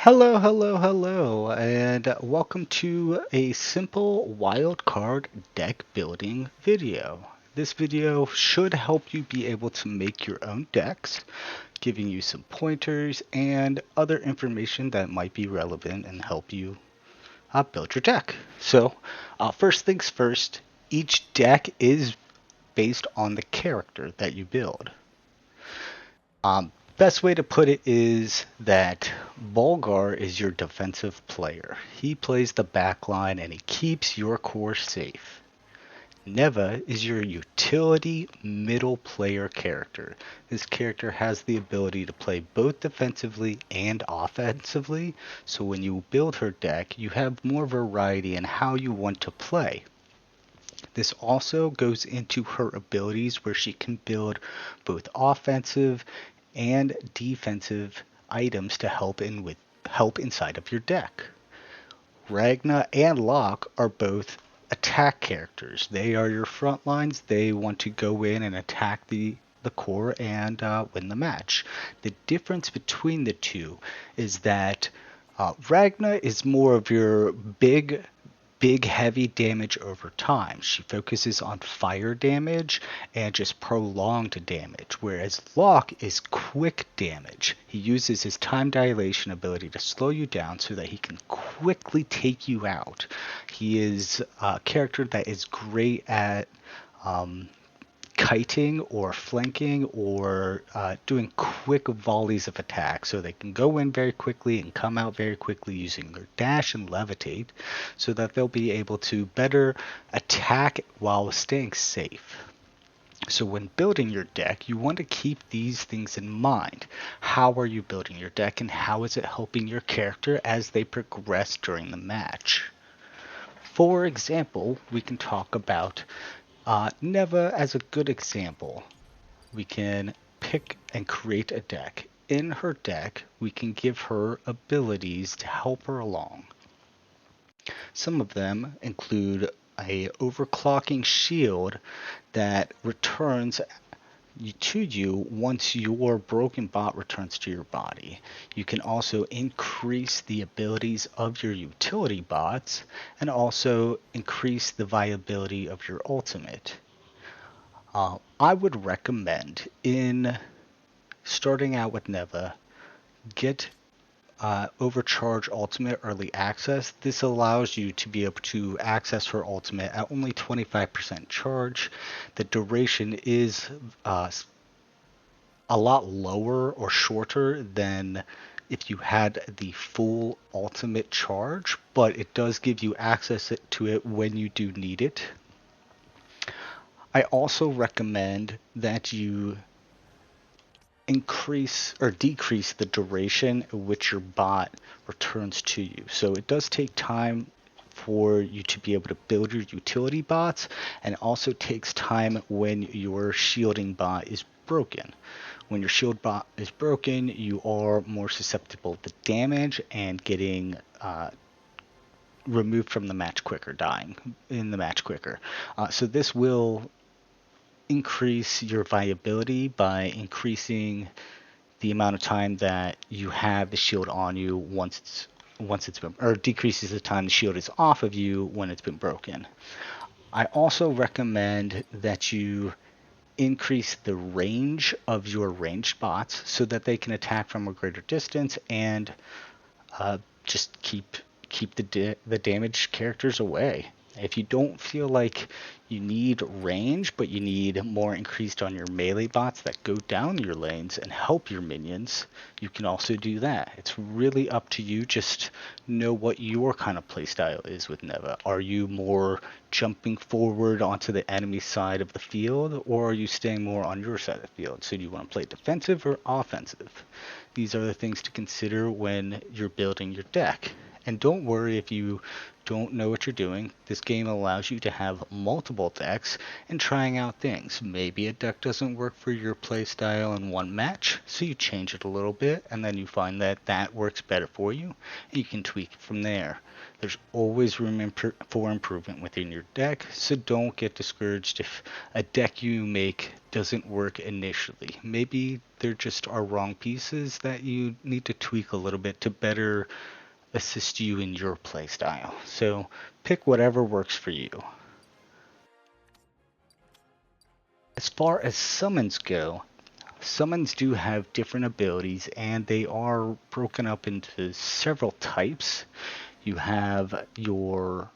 Hello, and welcome to a simple wildcard deck building video. This video should help you be able to make your own decks, giving you some pointers and other information that might be relevant and help you build your deck. First things first, each deck is based on the character that you build. Best way to put it is that Bulgar is your defensive player. He plays the back line and he keeps your core safe. Neva is your utility middle player character. This character has the ability to play both defensively and offensively, so when you build her deck, you have more variety in how you want to play. This also goes into her abilities where she can build both offensive and defensive items to help inside of your deck. Ragna and Locke are both attack characters. They are your front lines. They want to go in and attack the core and win the match. The difference between the two is that Ragna is more of your big heavy damage over time. She focuses on fire damage and just prolonged damage, whereas Locke is quick damage. He uses his time dilation ability to slow you down so that he can quickly take you out. He is a character that is great at kiting or flanking or doing quick volleys of attack, so they can go in very quickly and come out very quickly using their dash and levitate, so that they'll be able to better attack while staying safe. So when building your deck, you want to keep these things in mind. How are you building your deck, and how is it helping your character as they progress during the match? For example, we can talk about Neva as a good example. We can pick and create a deck. In her deck, we can give her abilities to help her along. Some of them include a overclocking shield that returns to you once your broken bot returns to your body. You can also increase the abilities of your utility bots and also increase the viability of your ultimate. I would recommend, in starting out with Neva, get Overcharge Ultimate Early Access. This allows you to be able to access her ultimate at only 25% charge. The duration is a lot lower or shorter than if you had the full ultimate charge, but it does give you access to it when you do need it. I also recommend that you increase or decrease the duration in which your bot returns to you. So it does take time for you to be able to build your utility bots, and it also takes time when your shielding bot is broken. When your shield bot is broken, you are more susceptible to damage and getting removed from the match quicker, dying in the match quicker. So this will increase your viability by increasing the amount of time that you have the shield on you once it's been, or decreases the time the shield is off of you when it's been broken. I also recommend that you increase the range of your ranged bots so that they can attack from a greater distance and just keep the damaged characters away. If you don't feel like you need range, but you need more increased on your melee bots that go down your lanes and help your minions, you can also do that. It's really up to you. Just know what your kind of playstyle is with Neva. Are you more jumping forward onto the enemy side of the field, or are you staying more on your side of the field? So do you want to play defensive or offensive? These are the things to consider when you're building your deck. And don't worry if you don't know what you're doing. This game allows you to have multiple decks and trying out things. Maybe a deck doesn't work for your playstyle in one match, so you change it a little bit, and then you find that that works better for you, and you can tweak it from there. There's always room for improvement within your deck, so don't get discouraged if a deck you make doesn't work initially. Maybe there just are wrong pieces that you need to tweak a little bit to better assist you in your playstyle. So pick whatever works for you. As far as summons go, summons do have different abilities and they are broken up into several types. You have your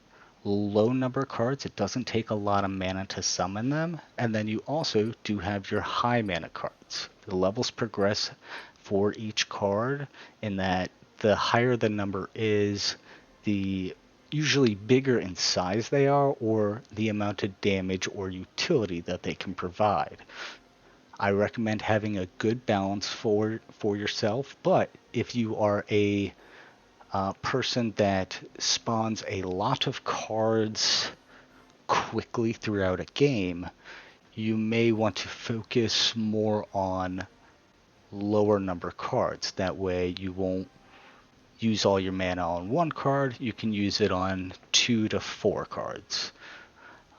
low number cards. It doesn't take a lot of mana to summon them. And then you also do have your high mana cards. The levels progress for each card in that the higher the number is, the usually bigger in size they are, or the amount of damage or utility that they can provide. I recommend having a good balance for yourself, but if you are a person that spawns a lot of cards quickly throughout a game, you may want to focus more on lower number cards. That way you won't use all your mana on one card, you can use it on 2 to 4 cards.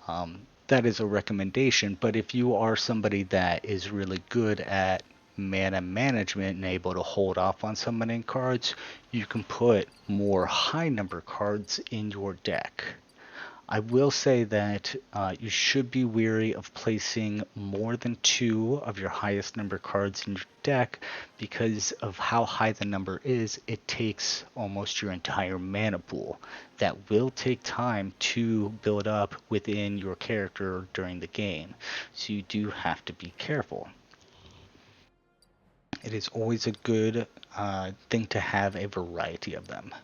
That is a recommendation, but if you are somebody that is really good at mana management and able to hold off on summoning cards, you can put more high number cards in your deck. I will say that you should be wary of placing more than 2 of your highest number cards in your deck because of how high the number is. It takes almost your entire mana pool. That will take time to build up within your character during the game, so you do have to be careful. It is always a good thing to have a variety of them.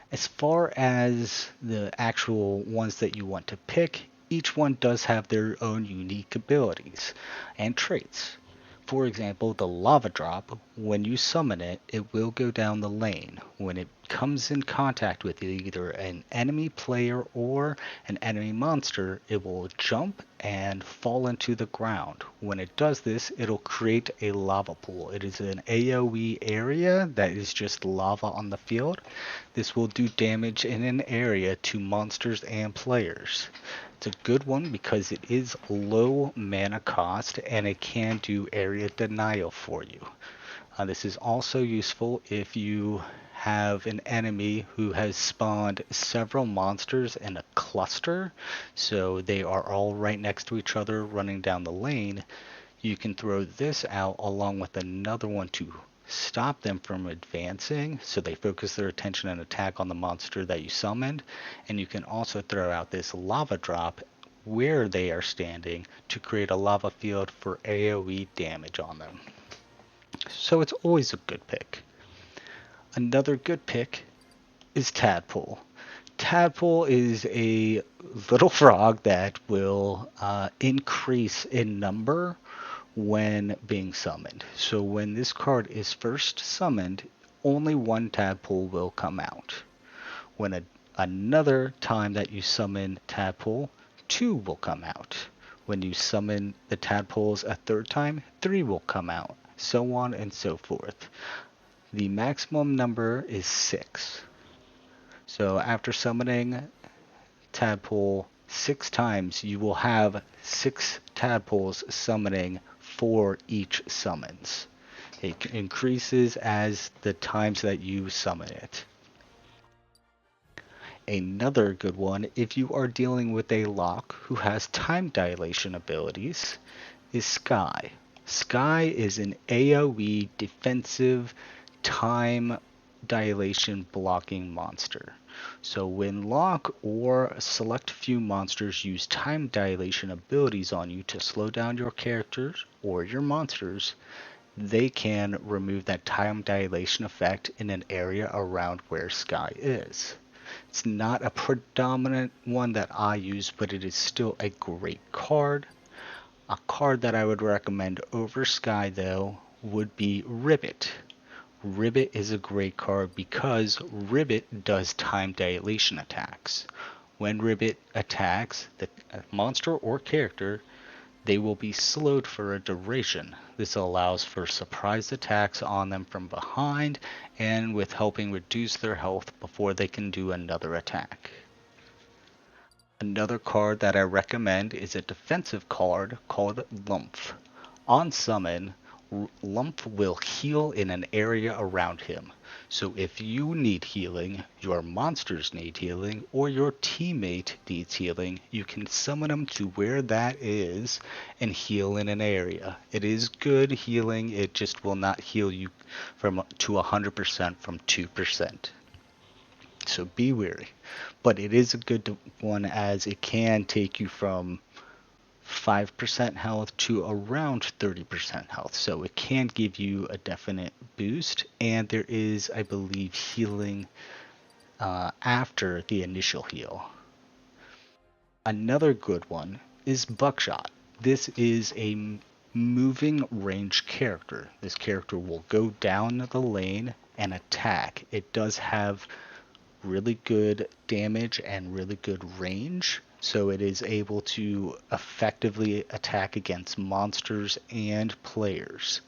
As far as the actual ones that you want to pick, each one does have their own unique abilities and traits. For example, the lava drop, when you summon it, it will go down the lane. When it comes in contact with either an enemy player or an enemy monster, it will jump and fall into the ground. When it does this, it'll create a lava pool. It is an AoE area that is just lava on the field. This will do damage in an area to monsters and players. It's a good one because it is low mana cost and it can do area denial for you. This is also useful if you have an enemy who has spawned several monsters in a cluster, so they are all right next to each other running down the lane. You can throw this out along with another one to stop them from advancing, so they focus their attention and attack on the monster that you summoned. And you can also throw out this lava drop where they are standing to create a lava field for AoE damage on them. So it's always a good pick. Another good pick is Tadpole. Tadpole is a little frog that will increase in number when being summoned. So when this card is first summoned, only one tadpole will come out. When another time that you summon tadpole, 2 will come out. When you summon the tadpoles a third time, 3 will come out, so on and so forth. The maximum number is 6. So after summoning tadpole 6 times, you will have 6 tadpoles summoning for each summons. It increases as the times that you summon it. Another good one, if you are dealing with a lock who has time dilation abilities, is Sky. Sky is an AoE defensive time dilation blocking monster. So when lock or a select few monsters use time dilation abilities on you to slow down your characters or your monsters, they can remove that time dilation effect in an area around where Sky is. It's not a predominant one that I use, but it is still a great card. A card that I would recommend over Sky though would be Ribbit. Ribbit is a great card because Ribbit does time dilation attacks. When Ribbit attacks the monster or character, they will be slowed for a duration. This allows for surprise attacks on them from behind and with helping reduce their health before they can do another attack. Another card that I recommend is a defensive card called Lumph. On summon, Lumph will heal in an area around him. So if you need healing, your monsters need healing, or your teammate needs healing, you can summon them to where that is and heal in an area. It is good healing, it just will not heal you to 100% from 2%. So be wary. But it is a good one as it can take you from 5% health to around 30% health. So it can give you a definite boost. And there is, I believe, healing after the initial heal. Another good one is Buckshot. This is a moving range character. This character will go down the lane and attack. It does have really good damage and really good range, so it is able to effectively attack against monsters and players.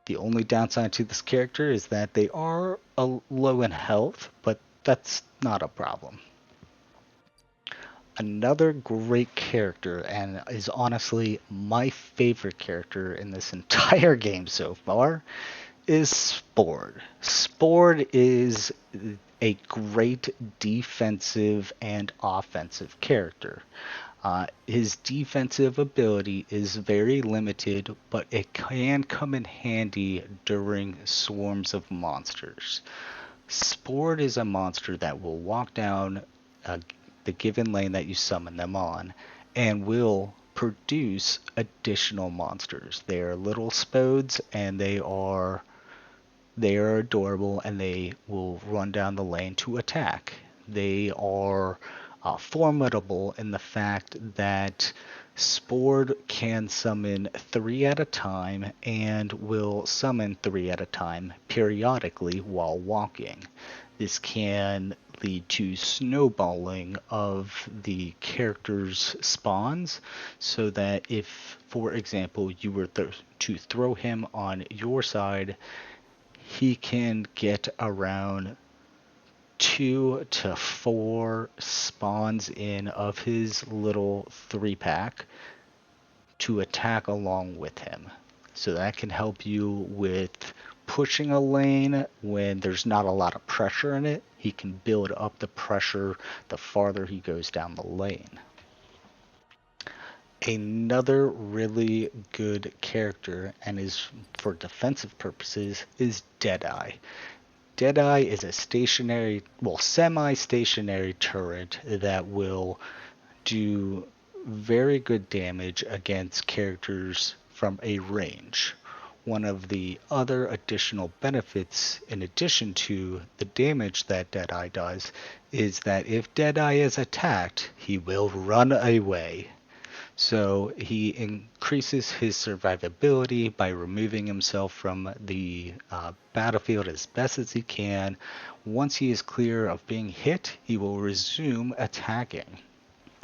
The only downside to this character is that they are low in health, but that's not a problem. Another great character, and is honestly my favorite character in this entire game so far, is Spord. Spord is a great defensive and offensive character. His defensive ability is very limited, but it can come in handy during swarms of monsters. Spord is a monster that will walk down the given lane that you summon them on and will produce additional monsters. They are little spodes and they are adorable and they will run down the lane to attack. They are formidable in the fact that Spord can summon 3 at a time and will summon 3 at a time periodically while walking. This can lead to snowballing of the character's spawns, so that if, for example, you were to throw him on your side, he can get around 2 to 4 spawns in of his little 3-pack to attack along with him. So that can help you with pushing a lane when there's not a lot of pressure in it. He can build up the pressure the farther he goes down the lane. Another really good character, and is for defensive purposes, is Deadeye. Deadeye is a semi-stationary turret that will do very good damage against characters from a range. One of the other additional benefits, in addition to the damage that Deadeye does, is that if Deadeye is attacked, he will run away. So he increases his survivability by removing himself from the battlefield as best as he can. Once he is clear of being hit, he will resume attacking.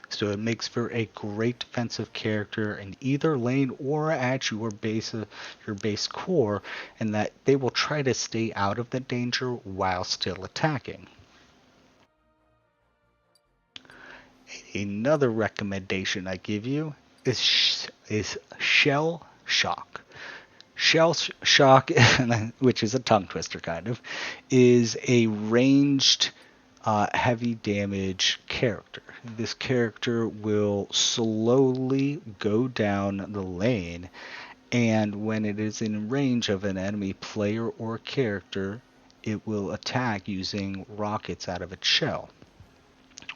So it makes for a great defensive character in either lane or at your base core, and that they will try to stay out of the danger while still attacking. Another recommendation I give you is Shell Shock. Shell Shock, which is a tongue twister kind of, is a ranged heavy damage character. This character will slowly go down the lane, and when it is in range of an enemy player or character, it will attack using rockets out of its shell.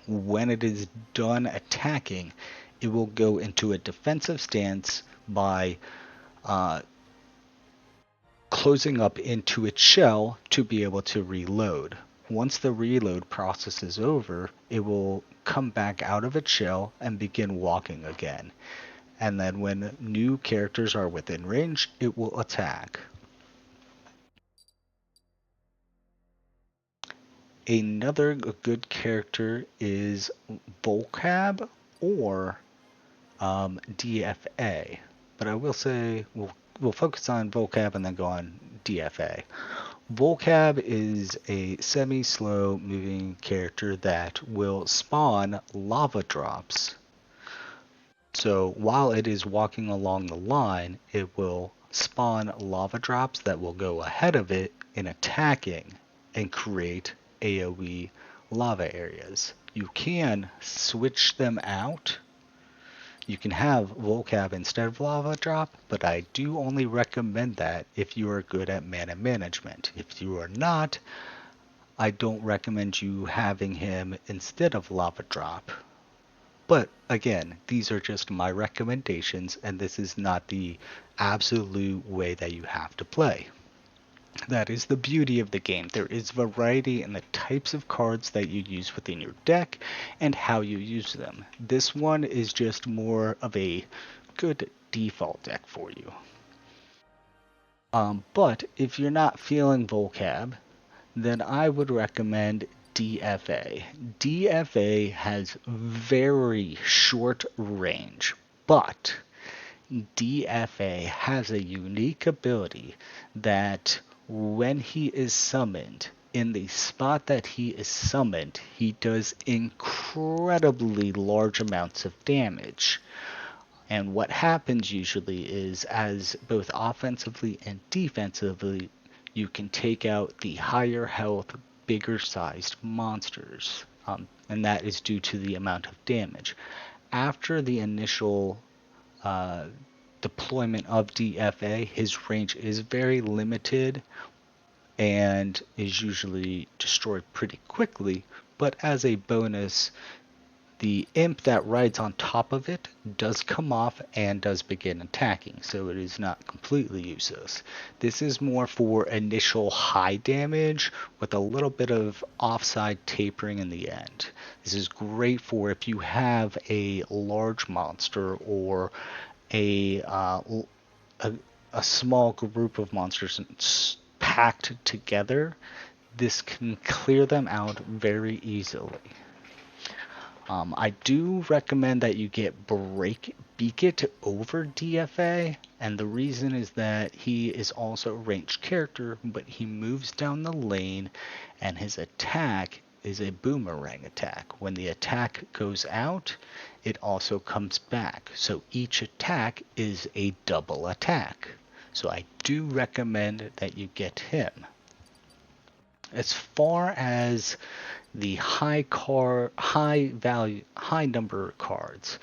When it is done attacking, it will go into a defensive stance by closing up into its shell to be able to reload. Once the reload process is over, it will come back out of its shell and begin walking again. And then when new characters are within range, it will attack. Another good character is vocab or DFA, but I will say we'll focus on vocab and then go on DFA. Vocab is a semi-slow moving character that will spawn lava drops. So while it is walking along the line, it will spawn lava drops that will go ahead of it in attacking and create AoE lava areas. You can switch them out. You can have vocab instead of lava drop, but I do only recommend that if you are good at mana management. If you are not, I don't recommend you having him instead of lava drop. But again, these are just my recommendations, and this is not the absolute way that you have to play. That is the beauty of the game. There is variety in the types of cards that you use within your deck and how you use them. This one is just more of a good default deck for you. But if you're not feeling vocab, then I would recommend DFA. DFA has very short range, but DFA has a unique ability that when he is summoned, in the spot that he is summoned, he does incredibly large amounts of damage. And what happens usually is, as both offensively and defensively, you can take out the higher health, bigger sized monsters. And that is due to the amount of damage. After the initial deployment of DFA, his range is very limited and is usually destroyed pretty quickly, but as a bonus, the imp that rides on top of it does come off and does begin attacking, so it is not completely useless. This is more for initial high damage with a little bit of offside tapering in the end. This is great for if you have a large monster or a small group of monsters packed together. This can clear them out very easily. I do recommend that you get Beakit over DFA, and the reason is that he is also a ranged character, but he moves down the lane, and his attack is a boomerang attack. When the attack goes out, it also comes back, so each attack is a double attack. So I do recommend that you get him. As far as the high number cards,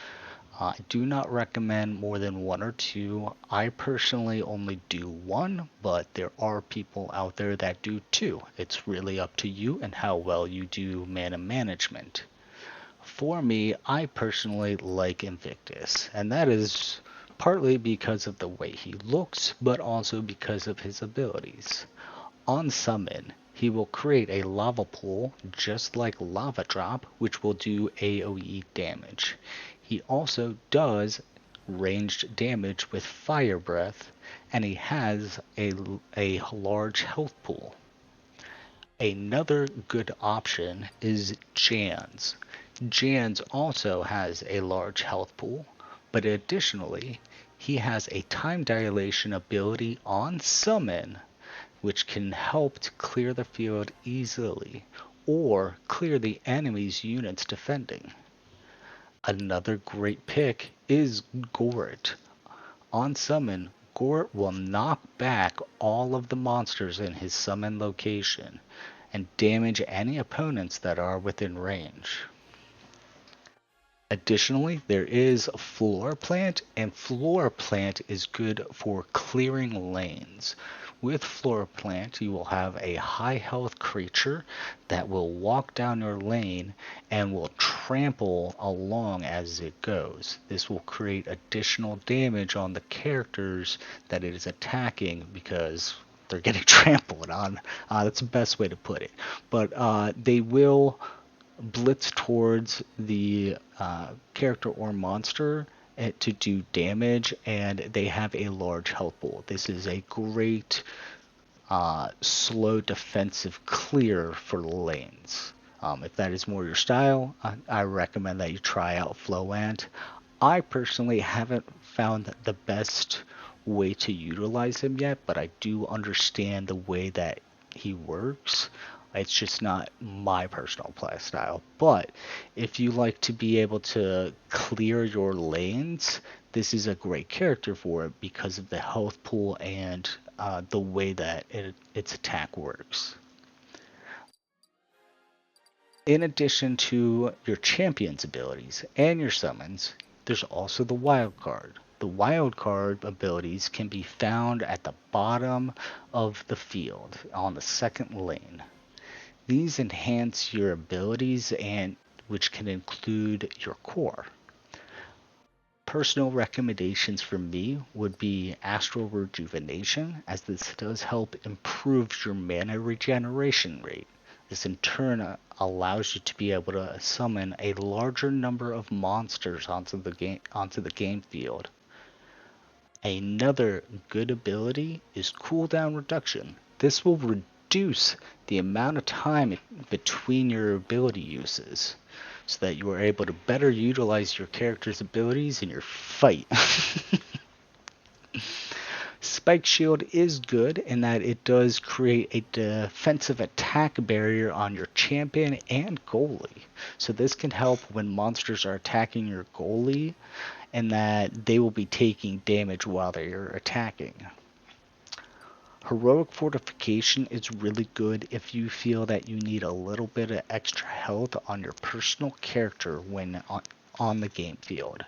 I do not recommend more than one or two. I personally only do one, but there are people out there that do two. It's really up to you and how well you do mana management. For me, I personally like Invictus, and that is partly because of the way he looks, but also because of his abilities. On summon, he will create a lava pool just like Lava Drop, which will do AoE damage. He also does ranged damage with Fire Breath, and he has a large health pool. Another good option is Jans. Jans also has a large health pool, but additionally, he has a time dilation ability on summon, which can help to clear the field easily, or clear the enemy's units defending. Another great pick is Gort. On summon, Gort will knock back all of the monsters in his summon location, and damage any opponents that are within range. Additionally, there is Floor Plant, and Floor Plant is good for clearing lanes. With Floor Plant, you will have a high health creature that will walk down your lane and will trample along as it goes. This will create additional damage on the characters that it is attacking because they're getting trampled on. That's the best way to put it. But they will blitz towards the character or monster to do damage, and they have a large health pool. This is a great slow defensive clear for lanes. If that is more your style, I recommend that you try out Flowant. I personally haven't found the best way to utilize him yet, but I do understand the way that he works. It's just not my personal play style. But if you like to be able to clear your lanes, this is a great character for it because of the health pool and the way that its attack works. In addition to your champion's abilities and your summons, there's also the wild card. The wild card abilities can be found at the bottom of the field on the second lane. These enhance your abilities and which can include your core. Personal recommendations for me would be Astral Rejuvenation, as this does help improve your mana regeneration rate. This in turn allows you to be able to summon a larger number of monsters onto the game field. Another good ability is cooldown reduction. This will reduce the amount of time between your ability uses so that you are able to better utilize your character's abilities in your fight. Spike Shield is good in that it does create a defensive attack barrier on your champion and goalie. So this can help when monsters are attacking your goalie and that they will be taking damage while they are attacking. Heroic Fortification is really good if you feel that you need a little bit of extra health on your personal character when on the game field.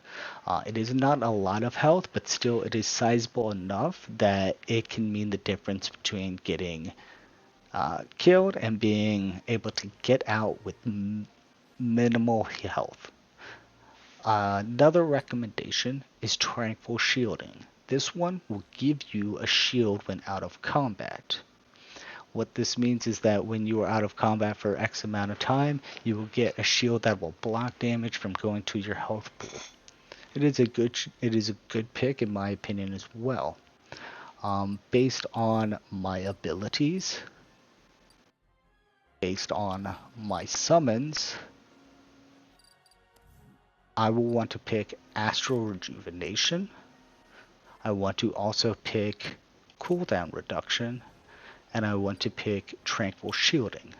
It is not a lot of health, but still it is sizable enough that it can mean the difference between getting killed and being able to get out with minimal health. Another recommendation is Tranquil Shielding. This one will give you a shield when out of combat. What this means is that when you are out of combat for X amount of time, you will get a shield that will block damage from going to your health pool. It is a good pick in my opinion as well. Based on my abilities, based on my summons, I will want to pick Astral Rejuvenation. I want to also pick cooldown reduction, and I want to pick Tranquil Shielding.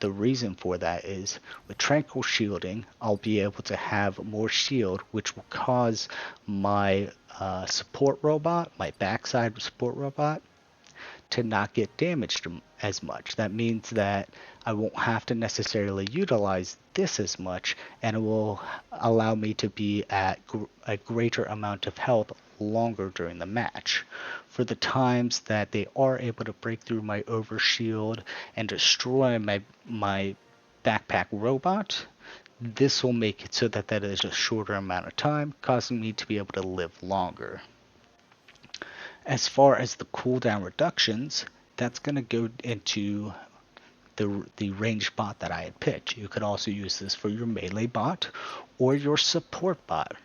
The reason for that is with Tranquil Shielding, I'll be able to have more shield, which will cause my support robot, my backside support robot, to not get damaged as much. That means that I won't have to necessarily utilize this as much, and it will allow me to be at a greater amount of health longer during the match. For the times that they are able to break through my overshield and destroy my backpack robot, this will make it so that is a shorter amount of time, causing me to be able to live longer. As far as the cooldown reductions, that's going to go into the ranged bot that I had picked. You could also use this for your melee bot or your support bot.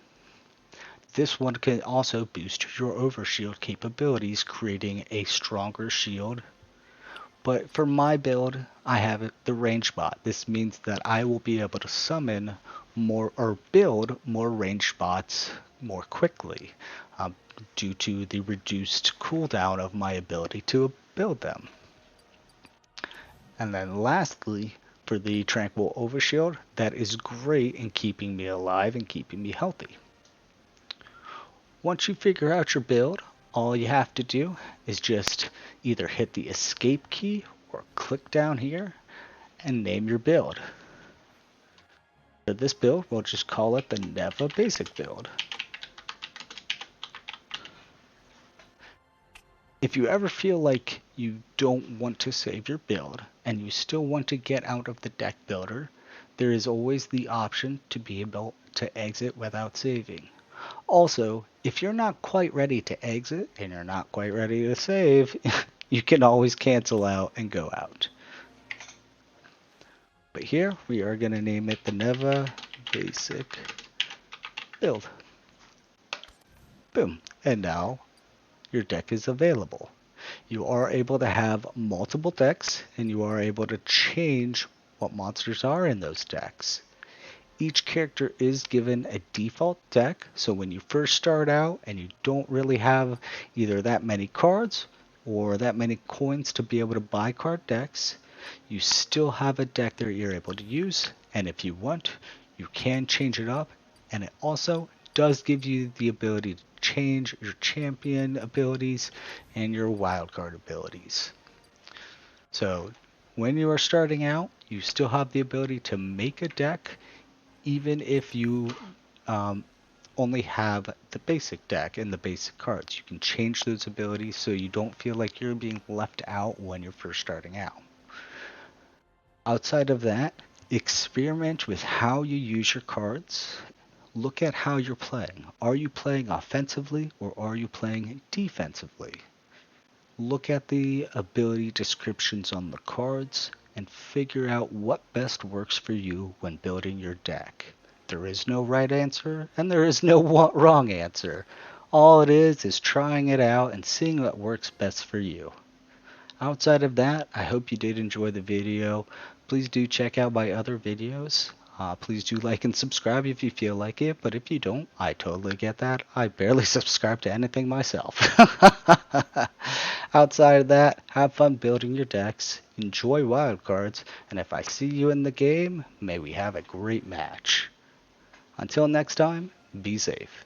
This one can also boost your overshield capabilities, creating a stronger shield. But for my build, I have the ranged bot. This means that I will be able to summon more or build more ranged bots more quickly due to the reduced cooldown of my ability to build them. And then lastly, for the Tranquil Overshield, that is great in keeping me alive and keeping me healthy. Once you figure out your build, all you have to do is just either hit the escape key or click down here and name your build. For this build, we'll just call it the Neva Basic build. If you ever feel like you don't want to save your build and you still want to get out of the deck builder, there is always the option to be able to exit without saving. Also, if you're not quite ready to exit and you're not quite ready to save, you can always cancel out and go out. But here we are going to name it the Neva Basic build. Boom. And now your deck is available. You are able to have multiple decks, and you are able to change what monsters are in those decks. Each character is given a default deck, so when you first start out and you don't really have either that many cards or that many coins to be able to buy card decks, you still have a deck that you're able to use, and if you want, you can change it up, and it also does give you the ability to change your champion abilities and your wildcard abilities. So when you are starting out, you still have the ability to make a deck even if you only have the basic deck and the basic cards. You can change those abilities so you don't feel like you're being left out when you're first starting out. Outside of that, experiment with how you use your cards. Look at how you're playing. Are you playing offensively or are you playing defensively? Look at the ability descriptions on the cards and figure out what best works for you when building your deck. There is no right answer and there is no wrong answer. All it is trying it out and seeing what works best for you. Outside of that, I hope you did enjoy the video. Please do check out my other videos. Please do like and subscribe if you feel like it, but if you don't, I totally get that. I barely subscribe to anything myself. Outside of that, have fun building your decks, enjoy wildcards, and if I see you in the game, may we have a great match. Until next time, be safe.